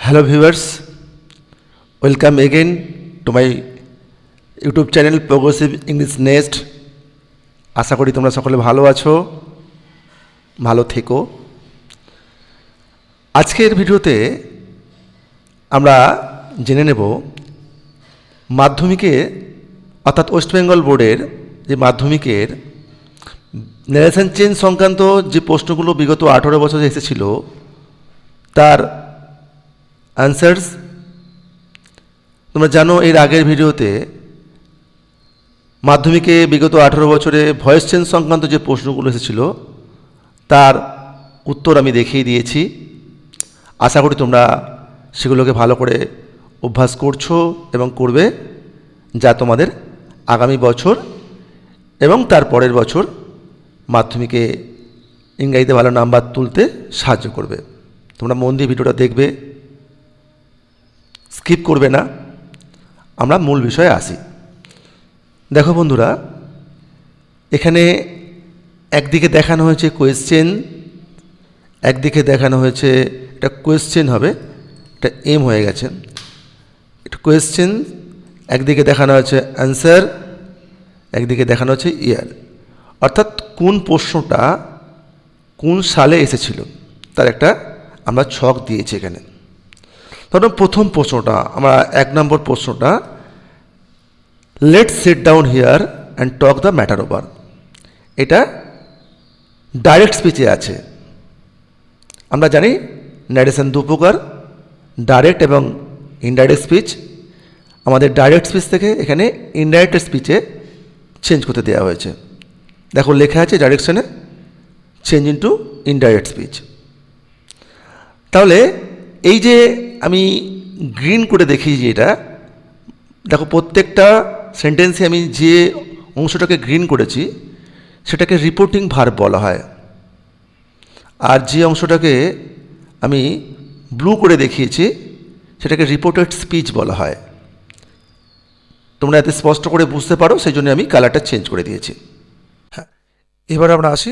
Hello viewers, welcome again to my YouTube channel progressive English nest. আশা করি তোমরা সকলে ভালো আছো, ভালো থেকো। আজকের ভিডিওতে আমরা জেনে নেব মাধ্যমিকে অর্থাৎ ওয়েস্ট বেঙ্গল বোর্ডের যে মাধ্যমিকের ন্যারেশন চেঞ্জ সংক্রান্ত যে প্রশ্নগুলো বিগত 18 বছরে এসেছিল তার অ্যান্সার্স। তোমরা জানো এর আগের ভিডিওতে মাধ্যমিকে বিগত 18 বছরে ভয়েস চেঞ্জ সংক্রান্ত যে প্রশ্নগুলো এসেছিল তার উত্তর আমি দেখিয়ে দিয়েছি। আশা করি তোমরা সেগুলোকে ভালো করে অভ্যাস করছো এবং করবে, যা তোমাদের আগামী বছর এবং তার পরের বছর মাধ্যমিকে ইংরেজিতে ভালো নাম্বার তুলতে সাহায্য করবে। তোমরা মন দিয়ে ভিডিওটা দেখবে, স্কিপ করবে না। আমরা মূল বিষয়ে আসি। দেখো বন্ধুরা, এখানে একদিকে দেখানো হয়েছে কোয়েশ্চেন, একদিকে দেখানো হয়েছে এটা কোয়েশ্চেন হবে, এটা এম হয়ে গেছে। এটা কোয়েশ্চেন, একদিকে দেখানো হয়েছে অ্যান্সার, একদিকে দেখানো হচ্ছে ইয়ার, অর্থাৎ কোন প্রশ্নটা কোন সালে এসেছিল তার একটা আমরা ছক দিয়েছি এখানে। ধরুন প্রথম প্রশ্নটা, আমরা 1 নম্বর প্রশ্নটা, let's sit down here and talk the matter over. এটা ডাইরেক্ট স্পিচে আছে। আমরা জানি ন্যারেশন দু প্রকার, ডাইরেক্ট এবং ইনডাইরেক্ট স্পিচ। আমাদের ডাইরেক্ট স্পিচ থেকে এখানে ইনডাইরেক্ট স্পিচে চেঞ্জ করতে দেওয়া হয়েছে। দেখো লেখা আছে ডাইরেকশনে চেঞ্জ ইনটু ইনডাইরেক্ট স্পিচ। তাহলে এই যে আমি গ্রিন করে দেখিয়েছি, এটা দেখো প্রত্যেকটা সেন্টেন্সে আমি যে অংশটাকে গ্রিন করেছি সেটাকে রিপোর্টিং ভার্ব বলা হয়, আর যে অংশটাকে আমি ব্লু করে দেখিয়েছি সেটাকে রিপোর্টেড স্পিচ বলা হয়। তোমরা এতে স্পষ্ট করে বুঝতে পারো, সেই জন্য আমি কালারটা চেঞ্জ করে দিয়েছি। হ্যাঁ, এবার আমরা আসি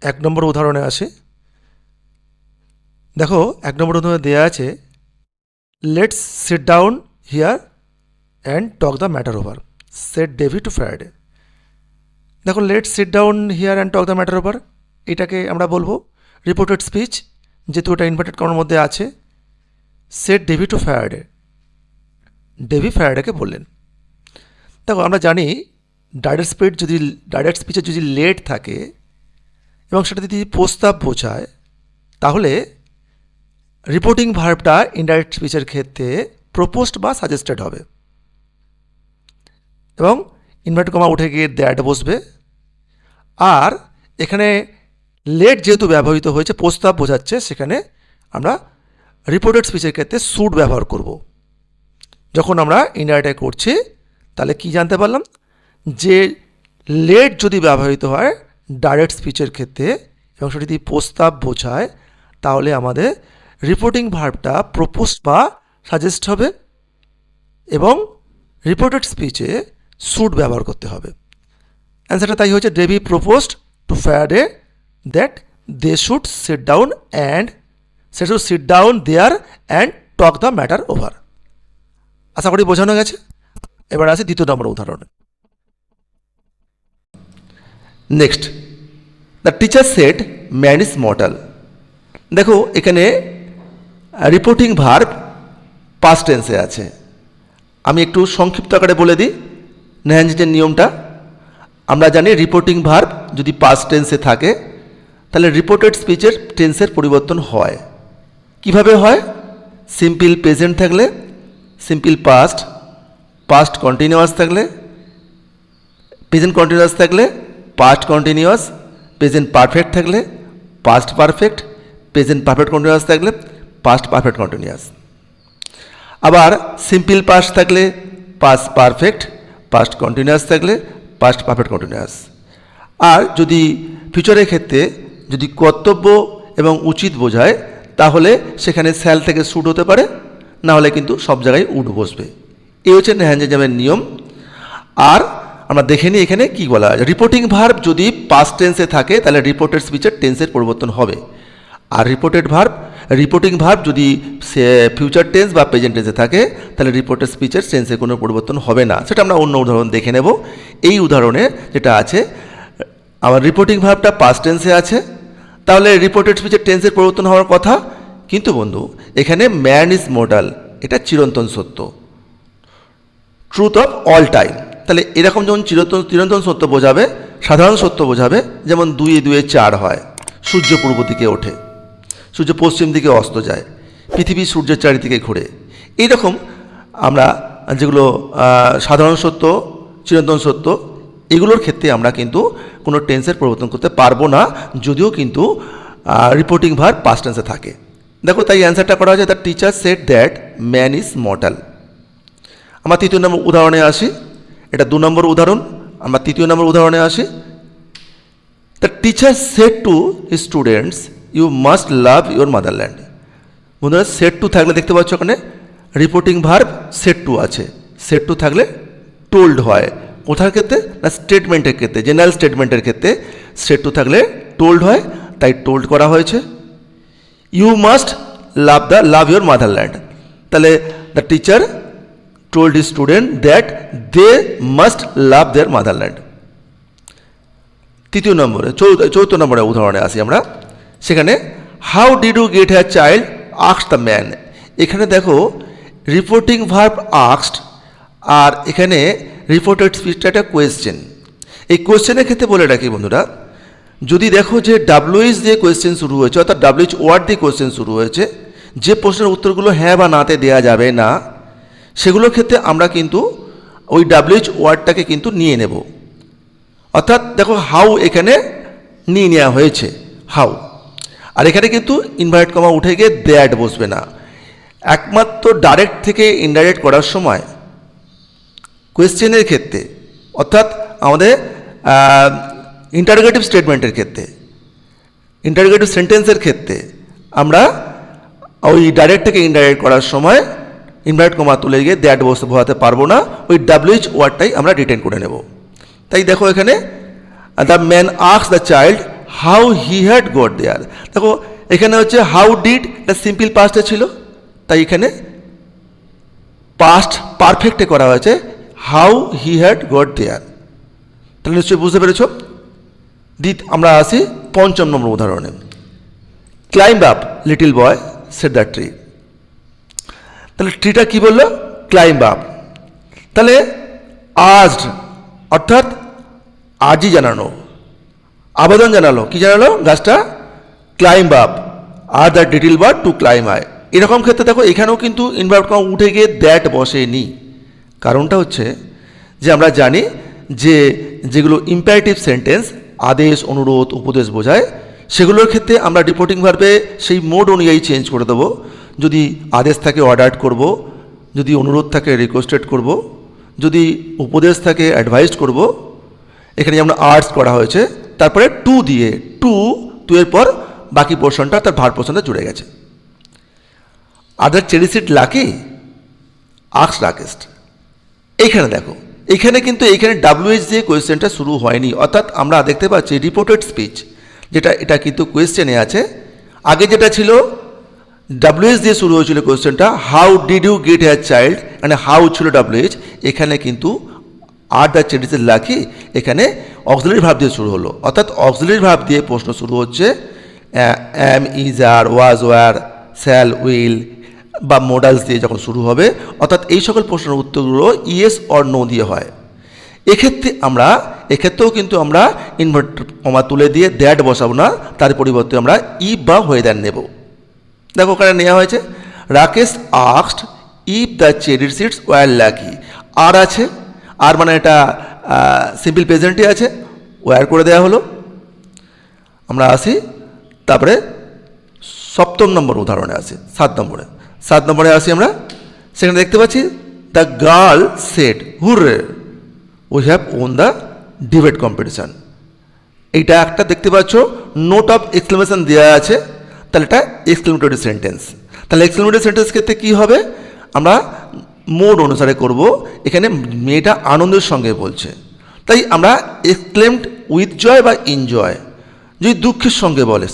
1 নম্বর উদাহরণে আসি। দেখো 1 নম্বর উদাহরণে দেওয়া আছে let's sit down here and talk the matter over, said Davy to Friday. দেখো let's sit down here and talk the matter over, এটাকে আমরা বলবো রিপোর্টেড স্পিচ, যেহেতু ওটা ইনভার্টেড কমার মধ্যে আছে। Said Davy to Friday, Davy ফ্রাইডেকে বললেন। দেখো আমরা জানি ডাইরেক্ট স্পিচে যদি লেট থাকে এবং সেটা যদি প্রস্তাব বোঝায়, তাহলে রিপোর্টিং ভার্বটা ইনডাইরেক্ট স্পিচের ক্ষেত্রে প্রপোজড বা সাজেস্টেড হবে এবং ইনভার্টেড কমা উঠে গিয়ে দ্যাট বসবে। আর এখানে লেট যেহেতু ব্যবহৃত হয়েছে, প্রস্তাব বোঝাচ্ছে, সেখানে আমরা রিপোর্টেড স্পিচের ক্ষেত্রে শুড ব্যবহার করব। যখন আমরা ইনডাইরেক্টে করছি তাহলে কি জানতে পারলাম, যে লেট যদি ব্যবহৃত হয় ডাইরেক্ট স্পিচের ক্ষেত্রে এবং সেটা যদি প্রস্তাব বোঝায়, তাহলে আমাদের রিপোর্টিং ভার্বটা প্রপোজড বা সাজেস্ট হবে এবং রিপোর্টেড স্পিচে শুড ব্যবহার করতে হবে। অ্যান্সারটা তাই হয়েছে, Davy proposed to Friday that they should sit down there and talk the matter over. আশা করি বোঝানো গেছে। এবার আসি 2 নম্বর উদাহরণে। Next, the teacher said man is mortal. দেখো এখানে রিপোর্টিং ভার্ব পাস্ট টেন্সে আছে। আমি একটু সংক্ষিপ্ত আকারে বলে দিই ন্যারেশনের নিয়মটা। আমরা জানি রিপোর্টিং ভার্ব যদি পাস্ট টেন্সে থাকে তাহলে রিপোর্টেড স্পিচের টেন্সের পরিবর্তন হয়। কিভাবে হয়? সিম্পল প্রেজেন্ট থাকলে সিম্পল পাস্ট, পাস্ট কন্টিনিউয়াস থাকলে প্রেজেন্ট কন্টিনিউয়াস থাকলে পাস্ট কন্টিনিউয়াস, প্রেজেন্ট পারফেক্ট থাকলে past perfect, present perfect continuous থাকলে পাস্ট পারফেক্ট কন্টিনিউয়াস। আবার সিম্পল পাস্ট থাকলে পাস্ট পারফেক্ট, পাস্ট কন্টিনিউয়াস থাকলে পাস্ট পারফেক্ট কন্টিনিউয়াস। আর যদি ফিউচারের ক্ষেত্রে যদি কর্তব্য এবং উচিত বোঝায়, তাহলে সেখানে শ্যাল থেকে শুড হতে পারে, না হলে কিন্তু সব জায়গায় উড বসবে। এই হচ্ছে ন্যারেশনের নিয়ম। আর আমরা দেখে নিই এখানে কি বলা হয়। রিপোর্টিং ভার্ব যদি পাস্ট টেন্সে থাকে তাহলে রিপোর্টেড স্পিচের টেন্সের পরিবর্তন হবে, আর রিপোর্টেড ভার্ব রিপোর্টিং ভার্ব যদি ফিউচার টেন্স বা প্রেজেন্ট টেন্সে থাকে তাহলে রিপোর্টেড স্পিচের টেন্সে কোনো পরিবর্তন হবে না। সেটা আমরা অন্য উদাহরণ দেখে নেব। এই উদাহরণে যেটা আছে, আমার রিপোর্টিং ভার্বটা পাস্ট টেন্সে আছে, তাহলে রিপোর্টেড স্পিচের টেন্সের পরিবর্তন হওয়ার কথা। কিন্তু বন্ধু এখানে ম্যান ইজ মর্টাল, এটা চিরন্তন সত্য, ট্রুথ অফ অল টাইম। তাহলে এরকম যখন চিরন্তন সত্য বোঝাবে, সাধারণ সত্য বোঝাবে, যেমন 2 × 2 = 4 হয়, সূর্য পূর্ব দিকে ওঠে, সূর্য পশ্চিম দিকে অস্ত যায়, পৃথিবী সূর্যের চারিদিকে ঘোরে, এইরকম আমরা যেগুলো সাধারণ সত্য, চিরন্তন সত্য, এগুলোর ক্ষেত্রে আমরা কিন্তু কোনো টেন্সের পরিবর্তন করতে পারবো না, যদিও কিন্তু রিপোর্টিং ভার্ব পাস্ট টেন্সে থাকে। দেখো তাই অ্যান্সারটা করা হয়েছে, the teacher said that man is mortal. আমরা 3য় নম্বর উদাহরণে আসি, এটা 2 নম্বর উদাহরণ। আমরা 3য় নম্বর উদাহরণে আসি। The teacher said to his students you must love your motherland. বন্ধুরা সেড টু থাকলে দেখতে পাচ্ছ ওখানে রিপোর্টিং ভার্ব সেড টু আছে। সেড টু থাকলে টোল্ড হয়, কোথার ক্ষেত্রে না স্টেটমেন্টের ক্ষেত্রে, জেনারেল স্টেটমেন্টের ক্ষেত্রে সেড টু থাকলে টোল্ড হয়, তাই টোল্ড করা হয়েছে। You must love your motherland, তাহলে the teacher told his student that they must love their motherland। 3য় নম্বরে 4th নম্বরে উদাহরণে আসি আমরা। সেখানে how did you get here child asked the man. এখানে দেখো রিপোর্টিং ভার্ব আস্কড, আর এখানে রিপোর্টেড স্পিচটা একটা কোয়েশ্চেন। এই কোয়েশ্চেনের ক্ষেত্রে বলে রাখি বন্ধুরা, যদি দেখো যে WH দিয়ে কোয়েশ্চেন শুরু হয়েছে, অর্থাৎ WH ওয়ার্ড দিয়ে কোয়েশ্চেন শুরু হয়েছে, যে প্রশ্নের উত্তরগুলো হ্যাঁ বা নাতে দেওয়া যাবে না, সেগুলোর ক্ষেত্রে আমরা কিন্তু ওই WH ওয়ার্ডটাকে কিন্তু নিয়ে নেব। অর্থাৎ দেখো হাউ এখানে নিয়ে নেওয়া হয়েছে, হাউ, আর এখানে কিন্তু ইনভার্ট কমা উঠে গিয়ে দ্যাট বসবে না। একমাত্র ডাইরেক্ট থেকে ইনডাইরেক্ট করার সময় কোয়েশ্চেনের ক্ষেত্রে, অর্থাৎ আমাদের ইন্টারোগেটিভ স্টেটমেন্টের ক্ষেত্রে, ইন্টারোগেটিভ সেন্টেন্সের ক্ষেত্রে আমরা ওই ডাইরেক্ট থেকে ইনডাইরেক্ট করার সময় ইনভার্ট কমা তুলে গিয়ে দ্যাট বোঝাতে পারবো না, ওই WH ওয়ার্ডটাই আমরা রিটেন করে নেব। তাই দেখো এখানে the man asked the child how he had got there. দেখো এখানে হচ্ছে হাউ ডিড, এটা সিম্পল পাস্টে ছিল, তাই এখানে পাস্ট পারফেক্টে করা হয়েছে how he had got there. তাহলে নিশ্চয়ই বুঝতে পেরেছ। আমরা আসি 5ম নম্বর উদাহরণে। Climb up little boy said the tree. তাহলে ট্রিটা কি বললো? Climb up. তাহলে আজড অর্থাৎ আজই জানানো, আবেদন জানালো, কি জানালো? গাছটা climb up are the little bird to climb I. এরকম ক্ষেত্রে দেখো এখানেও কিন্তু ইনভার্ট কমা উঠে গিয়ে দ্যাট বসেনি। কারণটা হচ্ছে যে আমরা জানি যে যেগুলো ইম্পারেটিভ সেন্টেন্স, আদেশ, অনুরোধ, উপদেশ বোঝায়, সেগুলোর ক্ষেত্রে আমরা রিপোর্টিং ভার্বে সেই মোড অনুযায়ী চেঞ্জ করে দেবো। যদি আদেশ থাকে অর্ডার্ড করব, যদি অনুরোধ থাকে রিকোয়েস্টেড করব, যদি উপদেশ থাকে অ্যাডভাইসড করব। এখানে যেমন আর্টস করা হয়েছে, তারপরে টু দিয়ে টু এর পর বাকি পোর্শনটা তার ভার্ব পোর্শনটা জুড়ে গেছে। আদার চেরিসিড লাকি আস্কড রাকেস্ট। এইখানে দেখো এইখানে কিন্তু এইখানে WH দিয়ে কোয়েশ্চেনটা শুরু হয়নি, অর্থাৎ আমরা দেখতে পাচ্ছি রিপোর্টেড স্পিচ যেটা, এটা কিন্তু কোয়েশ্চেনে আছে। আগে যেটা ছিল WH দিয়ে শুরু হয়েছিল কোয়েশ্চেনটা, how did you get here child, মানে হাউ ছিল WH। এখানে কিন্তু আর দ্য চেরিসিড লাকি, এখানে অক্সিলারি ভার্ব দিয়ে শুরু হলো, অর্থাৎ অক্সিলারি ভার্ব দিয়ে প্রশ্ন শুরু হচ্ছে। Am, is, are, was, were, shall, will বা মোডালস দিয়ে যখন শুরু হবে, অর্থাৎ এই সকল প্রশ্নের উত্তরগুলো ইয়েস অর নো দিয়ে হয়। এক্ষেত্রেও কিন্তু আমরা ইনভার্ট কমা তুলে দিয়ে দ্যাট বসাবো না, তার পরিবর্তে আমরা ইফ বা হোয়েদার নেব। দেখো ওখানে নেওয়া হয়েছে Rakesh asked if the cherry seeds were lucky. আর আছে, আর মানে এটা সিম্পল প্রেজেন্টই আছে, ওয়ার করে দেওয়া হলো। আমরা আসি তারপরে 7ম নম্বর উদাহরণে আসি, 7 নম্বরে আসি আমরা। সেখানে দেখতে পাচ্ছি the girl said hurray we have won the debate competition. এইটা একটা দেখতে পাচ্ছ নোট অফ এক্সক্লেমেশন দেওয়া আছে, তাহলে এটা এক্সক্লেমেটরি সেন্টেন্স। তাহলে এক্সক্লেমেটরি সেন্টেন্স ক্ষেত্রে কী হবে? আমরা মোড অনুসারে করব। এখানে মেয়েটা আনন্দের সঙ্গে বলছে, তাই আমরা এক্সক্লেমড উইথ জয় বা ইনজয়। যদি দুঃখের সঙ্গে বলে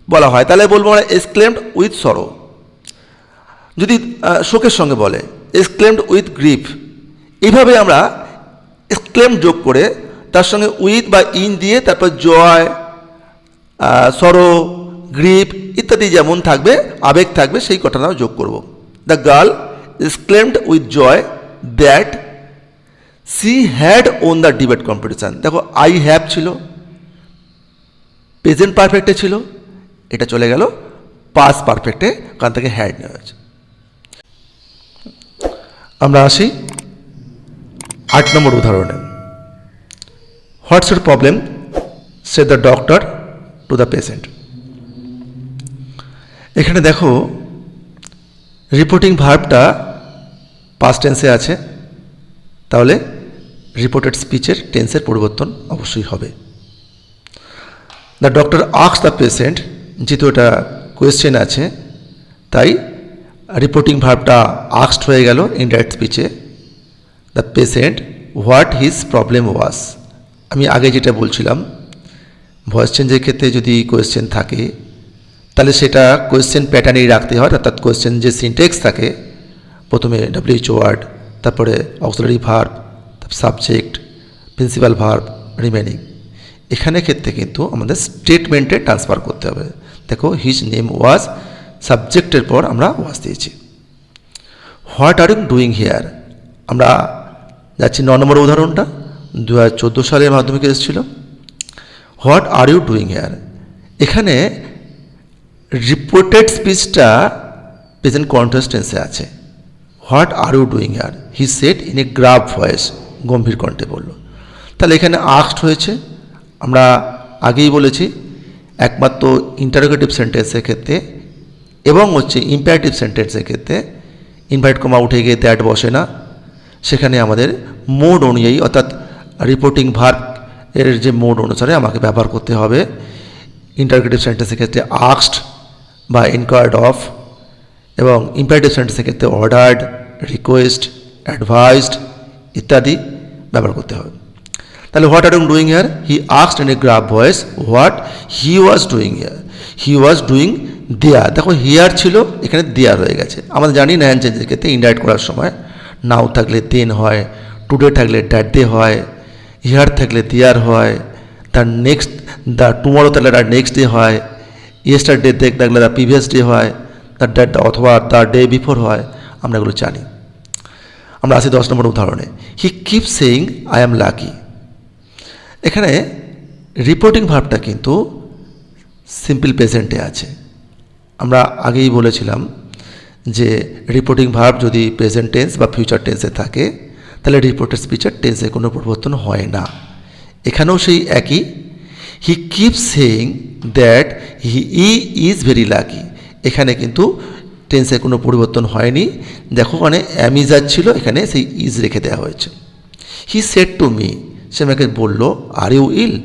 বলা হয় তাহলে বলবো আমরা এক্সক্লেমড উইথ সরো। যদি শোকের সঙ্গে বলে এক্সক্লেমড উইথ গ্রিফ, এইভাবে আমরা এক্সক্লেম যোগ করে তার সঙ্গে উইথ বা ইন দিয়ে তারপর জয়, সরো, গ্রিফ ইত্যাদি যেমন থাকবে আবেগ থাকবে সেই ঘটনাও যোগ করব। The girl exclaimed with joy that she had won the debate competition. দেখো আই হ্যাভ ছিল, প্রেজেন্ট পারফেক্টে ছিল, এটা চলে গেল পাস্ট পারফেক্টে, কারণ থেকে হ্যাড নেওয়া হয়েছে। আমরা আসি 8 নম্বর উদাহরণে। What's your problem said the doctor to the patient. এখানে দেখো রিপোর্টিং ভার্বটা পাস্ট টেন্সে আছে, তাহলে রিপোর্টেড স্পিচের টেন্সের পরিবর্তন অবশ্যই হবে। The doctor asks the patient, যেহেতু এটা কোয়েশ্চেন আছে তাই রিপোর্টিং ভার্বটা আস্কড হয়ে গেল ইনডাইরেক্ট স্পিচে। The patient what his problem was. আমি আগে যেটা বলছিলাম ভয়েস চেঞ্জের ক্ষেত্রে যদি কোয়েশ্চেন থাকে তাহলে সেটা কোয়েশ্চেন প্যাটার্নেই রাখতে হয়, অর্থাৎ কোয়েশ্চেন যে সিনটেক্স থাকে প্রথমে WH ওয়ার্ড, তারপরে অক্সিলারি ভার্ব, তারপর সাবজেক্ট, প্রিন্সিপাল ভার্ব, রিমেনিং। এখানে ক্ষেত্রে কিন্তু আমাদের স্টেটমেন্টে ট্রান্সফার করতে হবে। দেখো হিজ নেম ওয়াজ, সাবজেক্টের পর আমরা ওয়াজ দিয়েছি। What are you doing here, আমরা যাচ্ছি 9 নম্বর উদাহরণটা, 2014 সালের মাধ্যমিকে এসেছিল। What are you doing here, এখানে রিপোর্টেড স্পিচটা প্রেজেন্ট কন্টিনিউয়াস টেন্সে আছে। What are you doing here he said in a grave voice, গম্ভীর কণ্ঠে বলল। তাহলে এখানে আস্কড হয়েছে, আমরা আগেই বলেছি একমাত্র ইন্টারোগেটিভ সেন্টেন্সের ক্ষেত্রে এবং হচ্ছে ইম্পারেটিভ সেন্টেন্সের ক্ষেত্রে ইনভাইট কমা উঠে গিয়ে দ্যাট বসে না, সেখানে আমাদের মোড অনুযায়ী অর্থাৎ রিপোর্টিং ভার্ব এর যে মোড অনুসারে আমাকে ব্যবহার করতে হবে। ইন্টারোগেটিভ সেন্টেন্সের ক্ষেত্রে আস্কড বা ইনকোয়ার্ড অফ, এবং ইম্পারেটিভ সেন্টেন্সের ক্ষেত্রে অর্ডার্ড, রিকোয়েস্ট, অ্যাডভাইসড ইত্যাদি ব্যবহার করতে হবে। তাহলে what are you doing here, he asked in a grave voice what he was doing here, he was doing there. দেখো হিয়ার ছিল, এখানে দেয়ার হয়ে গেছে। আমাদের জানি না চেঞ্জের ক্ষেত্রে ইনডাইরেক্ট করার সময় নাও থাকলে দেন হয়, টুডে থাকলে দ্যাট ডে হয়, হিয়ার থাকলে দেয়ার হয়, তার নেক্সট দ্য টুমরো থাকলে তার নেক্সট ডে হয়, ইয়েস্টারডে থাকলে দ্য প্রিভিয়াস ডে হয়, তার ডেট অথবা দ্য ডে বিফোর হয়, আমরা এগুলো জানি। আমরা আসি 10 নম্বর উদাহরণে। He keep saying I am lucky. এখানে রিপোর্টিং ভার্বটা কিন্তু সিম্পল প্রেজেন্টে আছে। আমরা আগেই বলেছিলাম যে রিপোর্টিং ভার্ব যদি প্রেজেন্ট টেন্স বা ফিউচার টেন্সে থাকে তাহলে রিপোর্টেড স্পিচের টেন্সে কোনো পরিবর্তন হয় না। এখানেও সেই একই, he keep saying that he is very lucky. এখানে কিন্তু টেন্সে কোনো পরিবর্তন হয়নি। দেখো মানে অ্যাম ইজ ছিল, এখানে সেই ইজ রেখে দেওয়া হয়েছে। হি সেড টু মি, সে আমাকে বললো আর ইউ ইল,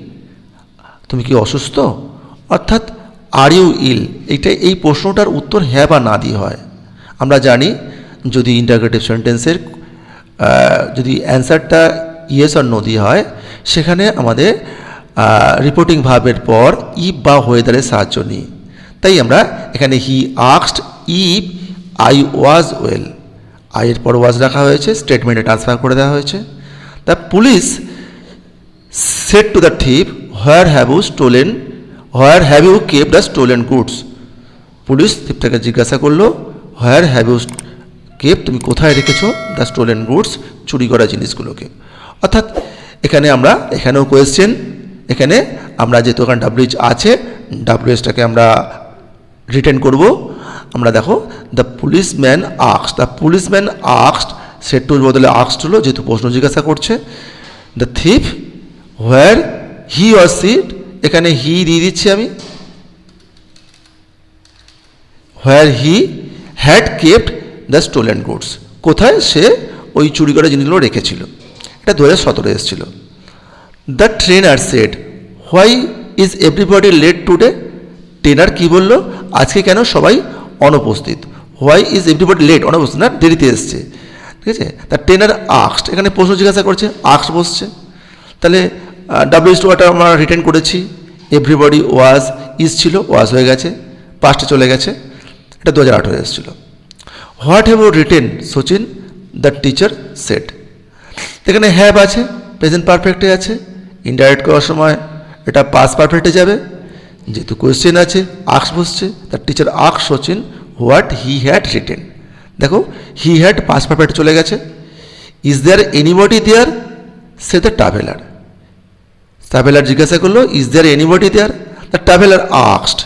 তুমি কি অসুস্থ, অর্থাৎ আর ইউ ইল এই প্রশ্নটার উত্তর হ্যাঁ বা না দিয়ে হয়। আমরা জানি যদি ইন্টারোগেটিভ সেন্টেন্সের যদি অ্যান্সারটা ইয়েস আর নো দিয়ে হয় সেখানে আমাদের রিপোর্টিং ভার্বের পর ইফ বা ওয়েদারের সাহায্য নিই। তাই আমরা এখানে he asked if I was well, আইয়ের পর ওয়াজ রাখা হয়েছে, স্টেটমেন্টে ট্রান্সফার করে দেওয়া হয়েছে। The police said to the thief where have you kept the stolen goods. Police থিপটাকে জিজ্ঞাসা করলো হোয়ার হ্যাভ ইউ কেপ্ট, তুমি কোথায় রেখেছো দ্য স্টোলেন গুডস, চুরি করা জিনিসগুলোকে। অর্থাৎ এখানেও কোয়েশ্চেন, এখানে আমরা যেহেতু ওখানে WH আছে WHটাকে আমরা রিটেন করব। আমরা দেখো দ্য পুলিশম্যান আস্কড, সেড টুর বদলে আস্কড হলো যেহেতু প্রশ্ন জিজ্ঞাসা করছে। The thief where he was seat, এখানে হি দিয়ে দিচ্ছি আমি, where he had kept the stolen goods, কোথায় সে ওই চুরি করা জিনিসগুলো রেখেছিল। এটা 2017 এসেছিল। The trainer said why is everybody late today, trainer কী বললো আজকে কেন সবাই অনুপস্থিত। হোয়াই ইজ এভরিবডি লেট, অনুপস্থিত না, দেরিতে এসছে, ঠিক আছে। দ্য ট্রেনার আস্কড, এখানে প্রশ্ন জিজ্ঞাসা করছে, আস্কড বসছে, তাহলে WH ওয়ার্ডটা আমরা রিটেন করেছি, এভরিবডি ওয়াজ ইজ ছিল, ওয়াজ হয়ে গেছে, পাস্টে চলে গেছে, এটা 2018 এসেছিল। What have you written Sachin, the teacher said. এখানে হ্যাভ আছে, প্রেজেন্ট পারফেক্টে আছে, ইনডাইরেক্ট করার সময় এটা পাস্ট পারফেক্টে যাবে। যেহেতু কোয়েশ্চেন আছে, আক্স বসছে, the teacher asks Sachin what he had written. দেখো হি হ্যাড পাস্ট পারফেক্ট চলে গেছে। Is there anybody there, said the traveller. Traveller জিজ্ঞাসা করলো is there anybody there, the traveller আক্সড।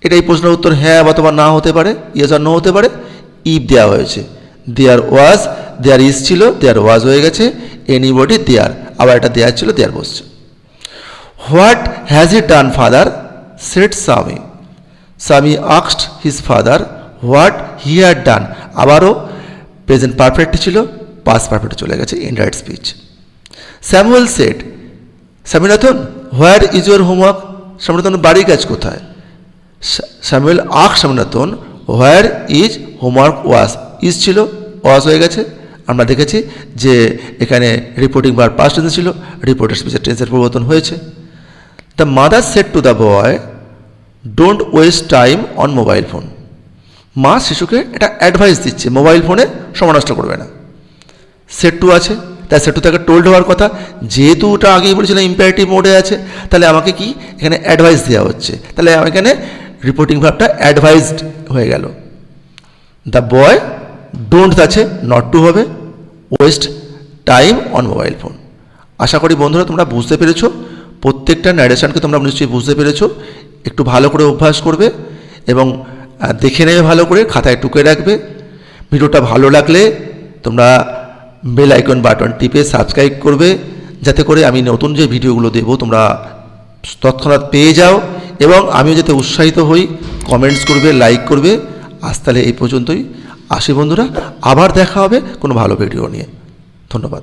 এটা এই প্রশ্নের উত্তর হ্যাঁ অথবা না হতে পারে, ইয়েস আর নো হতে পারে। ইফ দেওয়া হয়েছে, দেয়ার ওয়াজ, দেয়ার ইজ ছিল, দেয়ার ওয়াজ হয়ে গেছে, এনিবডি দেয়ার, আবার এটা দেয়ার ছিল, দেয়ার বসছে। What has he done father, said Swami. Swami আক্সড his father what he had done, আবারও প্রেজেন্ট পারফেক্ট ছিল, পাস্ট পারফেক্ট চলে গেছে, indirect speech. Samuel said, Swaminathan where is your homework, Swaminathan বাড়ির কাজ কোথায়। Samuel asks Swaminathan where is homework was, is ছিল, was হয়ে গেছে। আমরা দেখেছি যে এখানে রিপোর্টিং ভার্ব পাস্ট টেন্সে ছিল, রিপোর্টেড স্পিচের টেন্সের পরিবর্তন হয়েছে। The mother said to the boy don't waste time on mobile phone. মা শিশুকে এটা অ্যাডভাইস দিচ্ছে, মোবাইল ফোনে সময় নষ্ট করবে না। সেট টু আছে, তাই সেট টু তাকে টোল্ড হওয়ার কথা। যেহেতু ওটা আগেই বলেছিলাম ইম্পারেটিভ মোডে আছে, তাহলে আমাকে কি এখানে অ্যাডভাইস দেওয়া হচ্ছে, তাহলে এখানে রিপোর্টিং ভার্বটা অ্যাডভাইসড হয়ে গেল। দ্য বয় ডোন্ট আছে, নট টু হবে, waste time on mobile phone. আশা করি বন্ধুরা তোমরা বুঝতে পেরেছো, প্রত্যেকটা ন্যারেশনকে তোমরা নিশ্চয়ই বুঝতে পেরেছো। একটু ভালো করে অভ্যাস করবে এবং দেখে নেবে, ভালো করে খাতায় টুকে রাখবে। ভিডিওটা ভালো লাগলে তোমরা বেল আইকন বাটন টিপে সাবস্ক্রাইব করবে, যাতে করে আমি নতুন যে ভিডিওগুলো দেবো তোমরা তৎক্ষণাৎ পেয়ে যাও, এবং আমিও যাতে উৎসাহিত হই। কমেন্টস করবে, লাইক করবে। আজ তাহলে এই পর্যন্তই, আসি বন্ধুরা, আবার দেখা হবে কোনো ভালো ভিডিও নিয়ে। ধন্যবাদ।